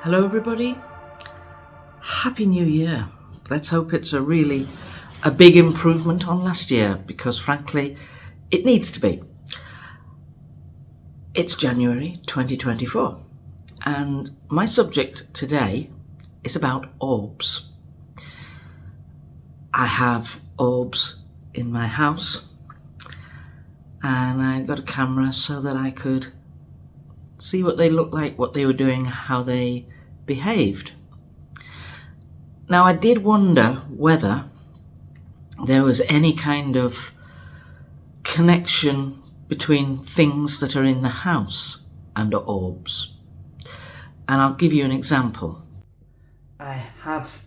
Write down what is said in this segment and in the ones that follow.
Hello everybody, Happy New Year. Let's hope it's a big improvement on last year, because frankly it needs to be. It's January 2024 and my subject today is about orbs. I have orbs in my house and I got a camera so that I could see what they looked like, what they were doing, how they behaved. Now, I did wonder whether there was any kind of connection between things that are in the house and orbs. And I'll give you an example. I have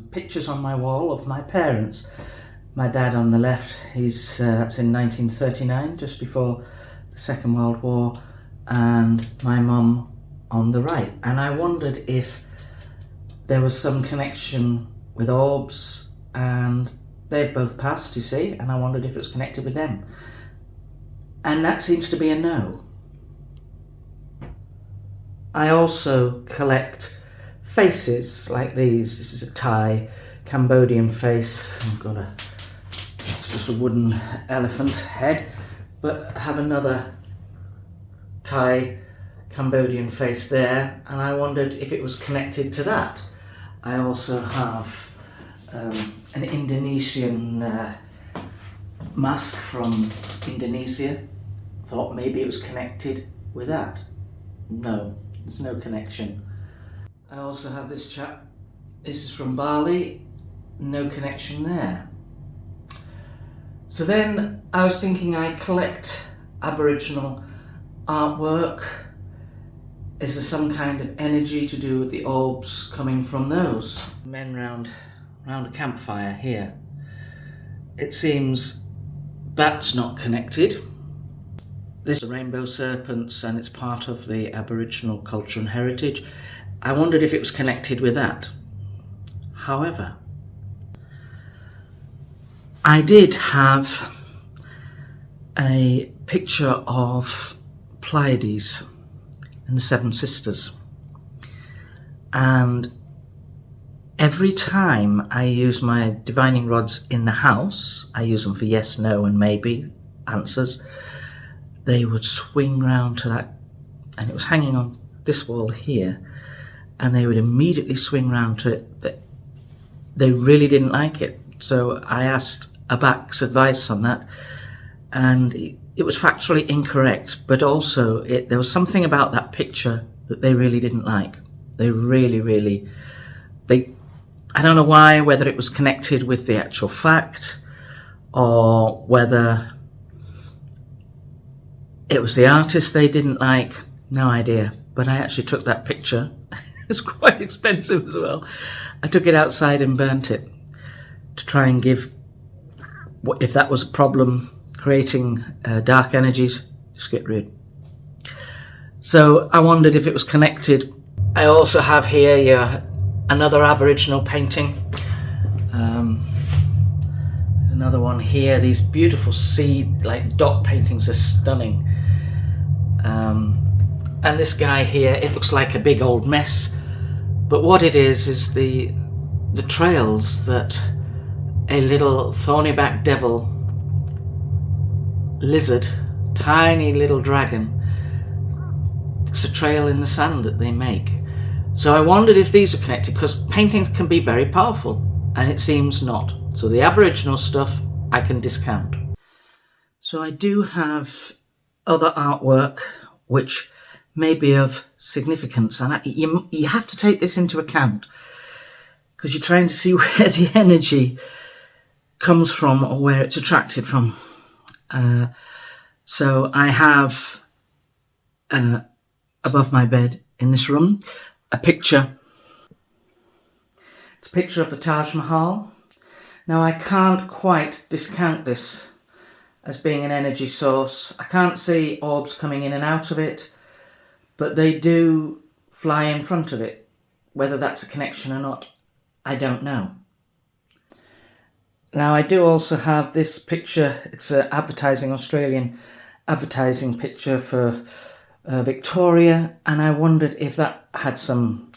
pictures on my wall of my parents. My dad on the left, that's in 1939, just before the Second World War, and my mum on the right. And I wondered if there was some connection with orbs, and they've both passed, you see, and I wondered if it was connected with them. And that seems to be a no. I also collect faces like these. This is a Thai Cambodian face. It's just a wooden elephant head, but I have another Thai Cambodian face there, and I wondered if it was connected to that. I also have an Indonesian mask from Indonesia. Thought maybe it was connected with that. No, there's no connection. I also have this chap. This is from Bali. No connection there. So then I was thinking, I collect Aboriginal artwork. Is there some kind of energy to do with the orbs coming from those? Men round a campfire here. It seems that's not connected. This is rainbow serpents and it's part of the Aboriginal culture and heritage. I wondered if it was connected with that. However, I did have a picture of Pleiades and the Seven Sisters, and every time I use my divining rods in the house, I use them for yes, no and maybe answers, they would swing round to that, and it was hanging on this wall here, and they would immediately swing round to it. They really didn't like it, so I asked Abak's advice on that, and it was factually incorrect, but also there was something about that picture that they really didn't like. They really, I don't know why, whether it was connected with the actual fact or whether it was the artist they didn't like, no idea. But I actually took that picture. It's quite expensive as well. I took it outside and burnt it to try and give, if that was a problem, creating dark energies, just get rid. So I wondered if it was connected. I also have here another Aboriginal painting. There's another one here. These beautiful seed-like dot paintings are stunning. And this guy here, it looks like a big old mess, but what it is the trails that a little thorny-backed devil lizard, tiny little dragon, it's a trail in the sand that they make. So I wondered if these are connected, because paintings can be very powerful, and it seems not. So the Aboriginal stuff I can discount. So I do have other artwork which may be of significance, and you have to take this into account, because you're trying to see where the energy comes from or where it's attracted from. So I have above my bed in this room a picture. It's a picture of the Taj Mahal. Now I can't quite discount this as being an energy source. I can't see orbs coming in and out of it, but they do fly in front of it. Whether that's a connection or not, I don't know. Now I do also have this picture. It's an Australian advertising picture for Victoria, and I wondered if that had some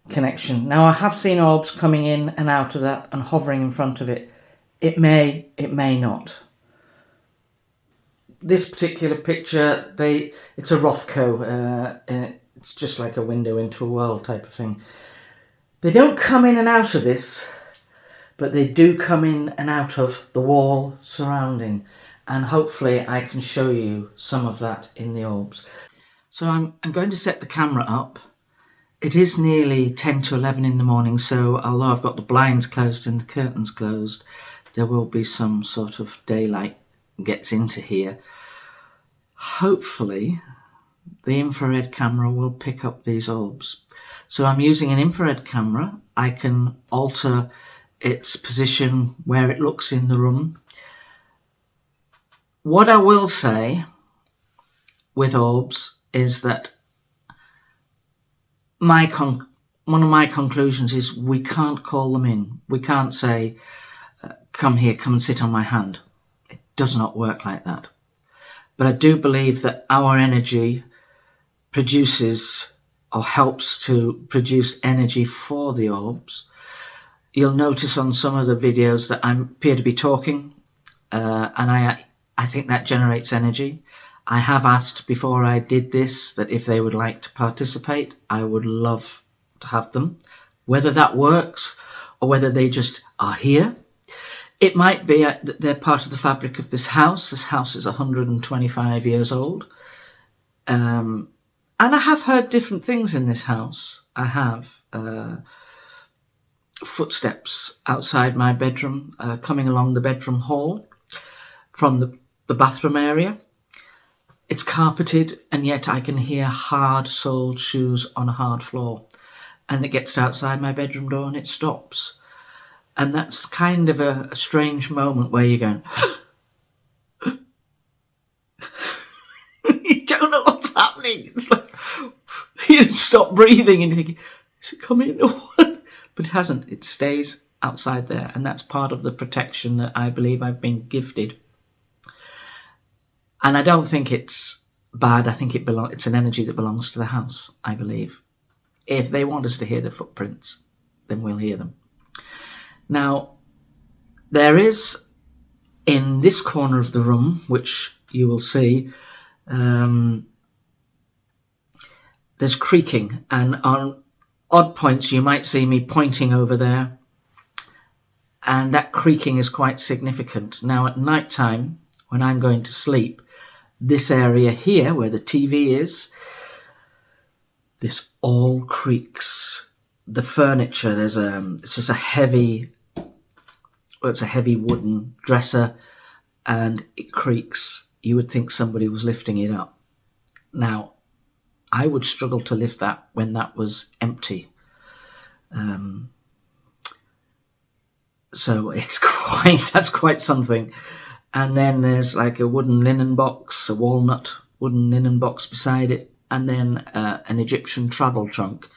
connection. Now, I have seen orbs coming in and out of that and hovering in front of it. It may not. This particular picture, it's a Rothko. It's just like a window into a world type of thing. They don't come in and out of this, but they do come in and out of the wall surrounding. And hopefully I can show you some of that in the orbs. So I'm going to set the camera up. It is nearly 10 to 11 in the morning, so although I've got the blinds closed and the curtains closed, there will be some sort of daylight gets into here. Hopefully the infrared camera will pick up these orbs. So I'm using an infrared camera. I can alter its position where it looks in the room. What I will say with orbs is that one of my conclusions is we can't call them in. We can't say, come here, come and sit on my hand. It does not work like that. But I do believe that our energy produces or helps to produce energy for the orbs. You'll notice on some of the videos that I appear to be talking, and I think that generates energy. I have asked before I did this that if they would like to participate, I would love to have them. Whether that works or whether they just are here. It might be that they're part of the fabric of this house. This house is 125 years old. And I have heard different things in this house. I have footsteps outside my bedroom, coming along the bedroom hall from the bathroom area. It's carpeted, and yet I can hear hard-soled shoes on a hard floor. And it gets outside my bedroom door and it stops. And that's kind of a strange moment where you're going, you don't know what's happening. It's like, you stop breathing and you think, is it coming or what? But it hasn't. It stays outside there. And that's part of the protection that I believe I've been gifted. And I don't think it's bad. I think it's an energy that belongs to the house, I believe. If they want us to hear the footprints, then we'll hear them. Now, there is, in this corner of the room, which you will see, there's creaking. And on odd points, you might see me pointing over there. And that creaking is quite significant. Now, at night time, when I'm going to sleep, this area here, where the TV is, this all creaks. The furniture, it's just a heavy wooden dresser, and it creaks. You would think somebody was lifting it up. Now, I would struggle to lift that when that was empty. So that's quite something. And then there's like a wooden linen box, a walnut wooden linen box beside it, and then an Egyptian travel trunk.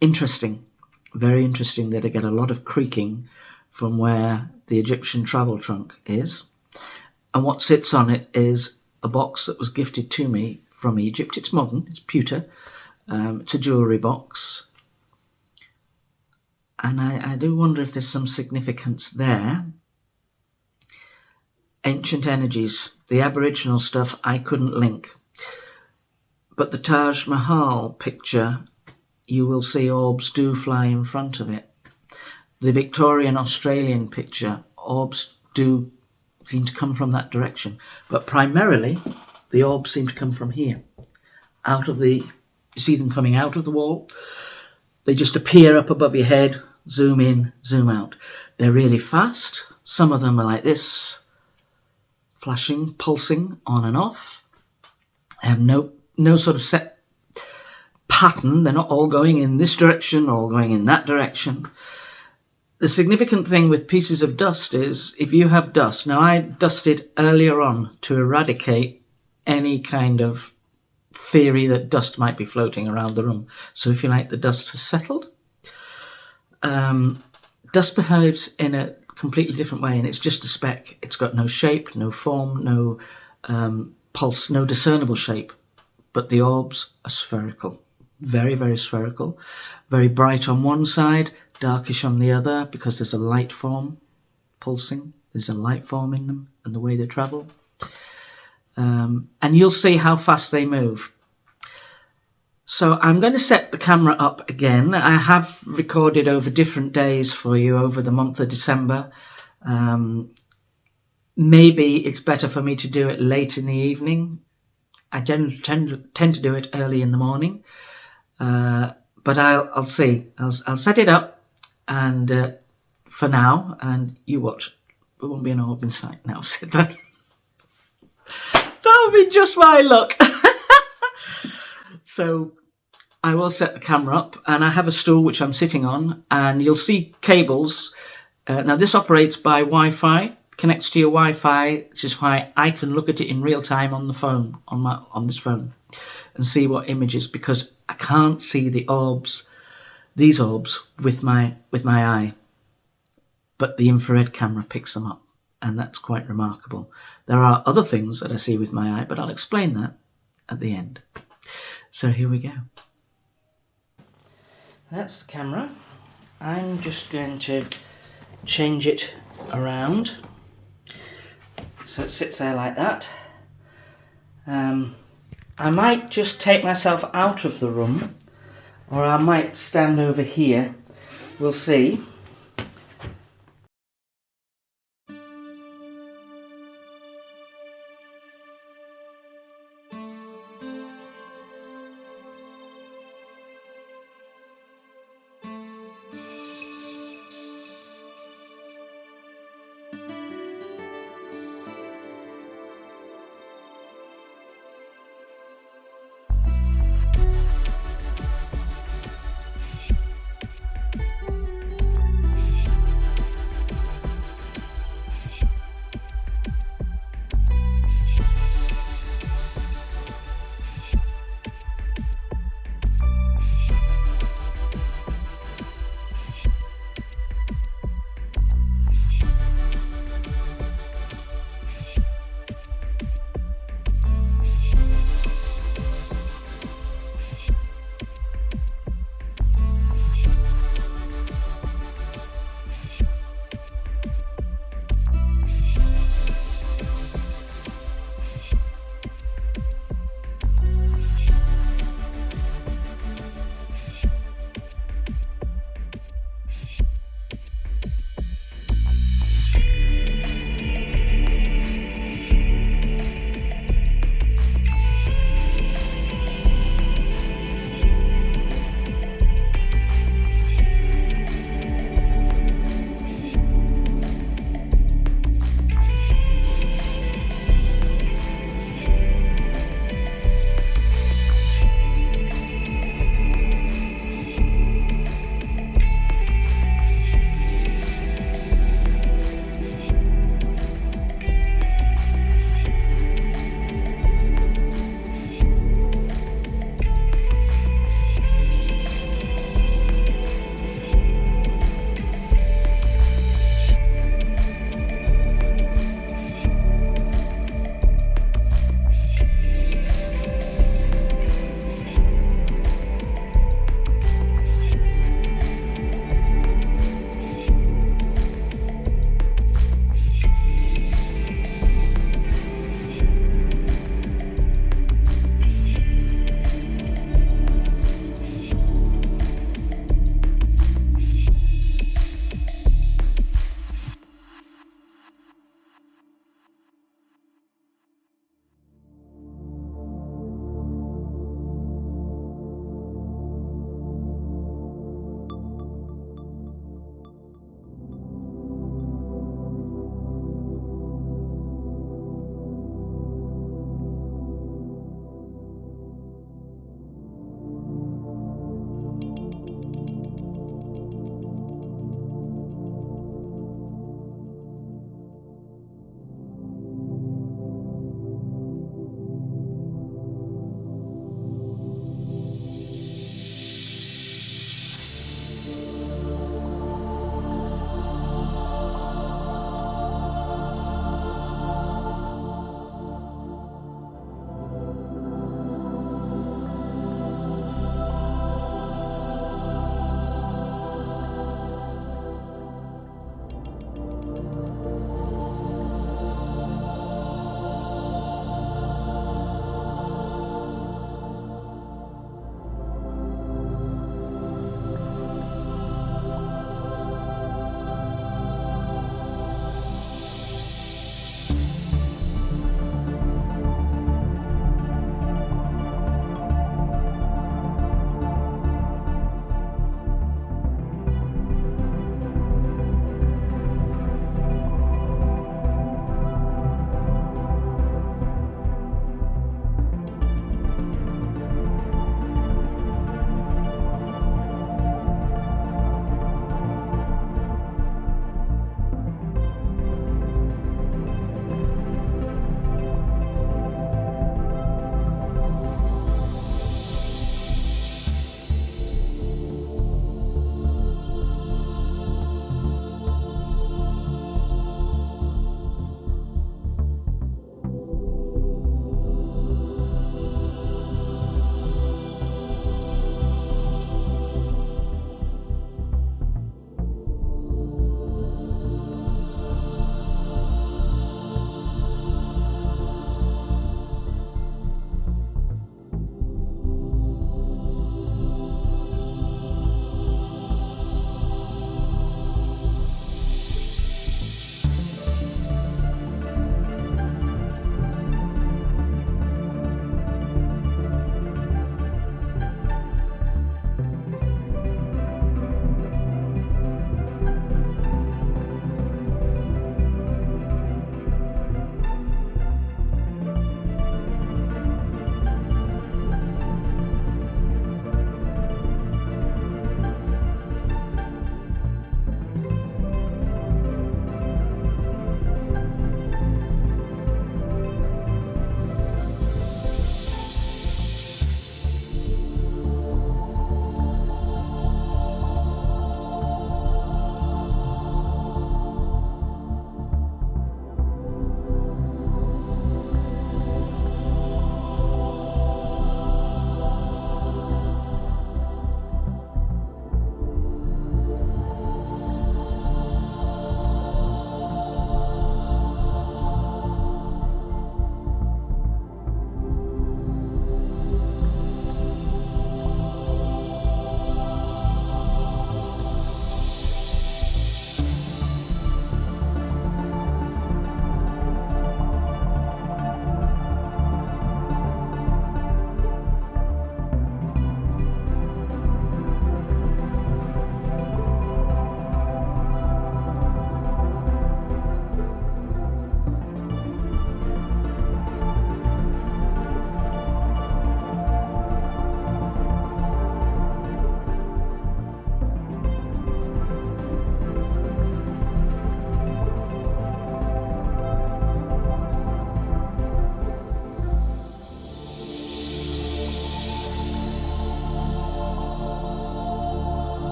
Interesting, very interesting that I get a lot of creaking from where the Egyptian travel trunk is. And what sits on it is a box that was gifted to me from Egypt. It's modern, it's pewter, it's a jewellery box. And I do wonder if there's some significance there. Ancient energies, the Aboriginal stuff, I couldn't link. But the Taj Mahal picture, you will see orbs do fly in front of it. The Victorian Australian picture, orbs do seem to come from that direction. But primarily, the orbs seem to come from here. You see them coming out of the wall. They just appear up above your head, zoom in, zoom out. They're really fast. Some of them are like this, flashing, pulsing on and off. They have no sort of set pattern. They're not all going in this direction, all going in that direction. The significant thing with pieces of dust is if you have dust. Now, I dusted earlier on to eradicate any kind of theory that dust might be floating around the room. So if you like, the dust has settled. Dust behaves in a completely different way, and it's just a speck. It's got no shape, no form, no pulse, no discernible shape. But the orbs are spherical. very, very spherical, very bright on one side, darkish on the other, because there's a light form pulsing. There's a light form in them and the way they travel. And you'll see how fast they move. So I'm going to set the camera up again. I have recorded over different days for you over the month of December. Maybe it's better for me to do it late in the evening. I tend to do it early in the morning. But I'll see. I'll set it up, and for now, and you watch. There won't be an orb in sight now. I've said that. That'll be just my luck. So I will set the camera up, and I have a stool which I'm sitting on, and you'll see cables. Now this operates by Wi-Fi, connects to your Wi-Fi, which is why I can look at it in real time on the phone, on this phone, and see what images, because I can't see the orbs, these orbs, with my eye, but the infrared camera picks them up, and that's quite remarkable. There are other things that I see with my eye, but I'll explain that at the end. So here we go. That's the camera. I'm just going to change it around so it sits there like that. I might just take myself out of the room, or I might stand over here. We'll see.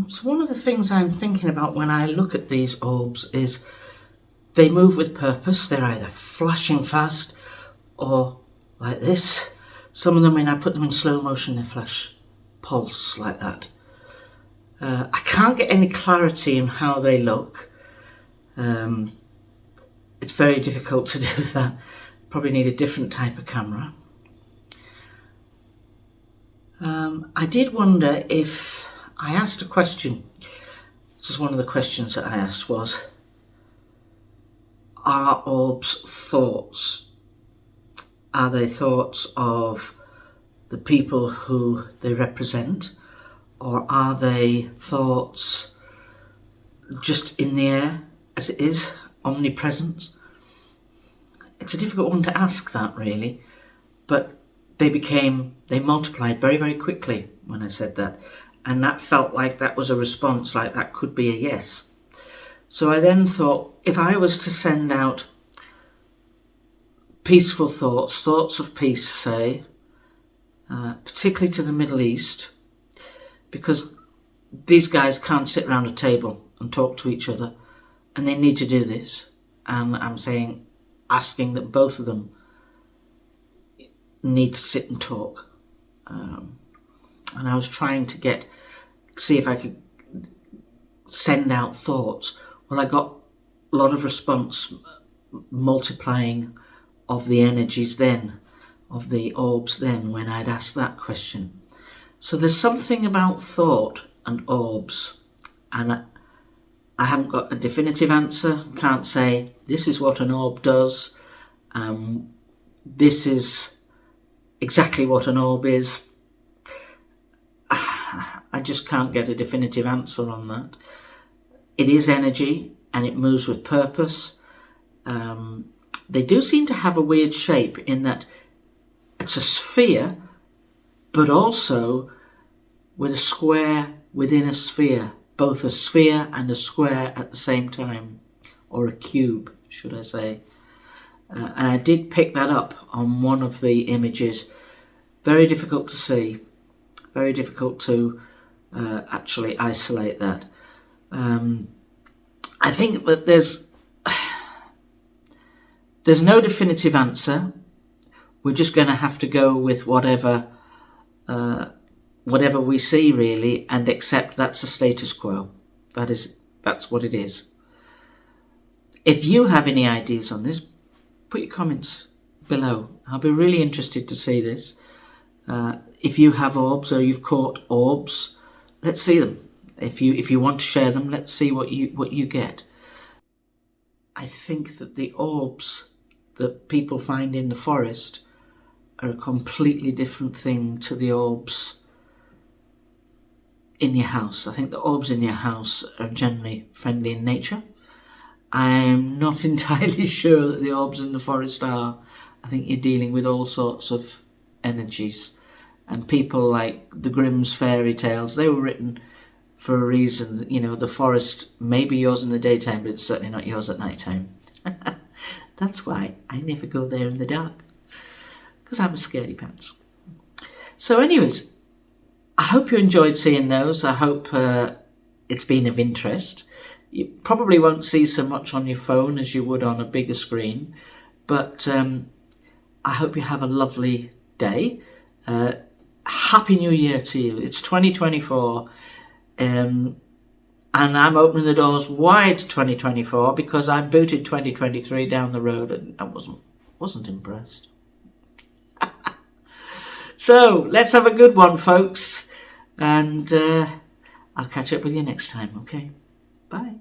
So one of the things I'm thinking about when I look at these orbs is they move with purpose. They're either flashing fast or like this. Some of them, when I put them in slow motion, they flash pulse like that. I can't get any clarity in how they look. It's very difficult to do that. Probably need a different type of camera. I did wonder if I asked a question. This is one of the questions that I asked was, are orbs thoughts? Are they thoughts of the people who they represent? Or are they thoughts just in the air as it is, omnipresence? It's a difficult one to ask that really, but they multiplied very, very quickly when I said that. And that felt like that was a response, like that could be a yes. So I then thought, if I was to send out peaceful thoughts, thoughts of peace, say, particularly to the Middle East, because these guys can't sit around a table and talk to each other, and they need to do this. And I'm asking that both of them need to sit and talk. And I was trying to see if I could send out thoughts. Well, I got a lot of response, multiplying of the energies then, of the orbs then, when I'd asked that question. So there's something about thought and orbs, and I haven't got a definitive answer. Can't say this is what an orb does. This is exactly what an orb is. I just can't get a definitive answer on that. It is energy and it moves with purpose. They do seem to have a weird shape in that it's a sphere, but also with a square within a sphere, both a sphere and a square at the same time, or a cube, should I say. And I did pick that up on one of the images. Very difficult to see, very difficult to actually isolate that. I think that there's no definitive answer. We're just going to have to go with whatever we see really, and accept that's the status quo. That's what it is. If you have any ideas on this, put your comments below. I'll be really interested to see this. If you have orbs or you've caught orbs, let's see them. If you want to share them, let's see what you get. I think that the orbs that people find in the forest are a completely different thing to the orbs in your house. I think the orbs in your house are generally friendly in nature. I'm not entirely sure that the orbs in the forest are. I think you're dealing with all sorts of energies. And people like the Grimm's fairy tales, they were written for a reason. You know, the forest may be yours in the daytime, but it's certainly not yours at night time. That's why I never go there in the dark, because I'm a scaredy pants. So anyways, I hope you enjoyed seeing those. I hope it's been of interest. You probably won't see so much on your phone as you would on a bigger screen, but I hope you have a lovely day. Happy New Year to you. It's 2024, and I'm opening the doors wide to 2024 because I booted 2023 down the road and I wasn't impressed. So let's have a good one, folks, and I'll catch up with you next time. Okay, bye.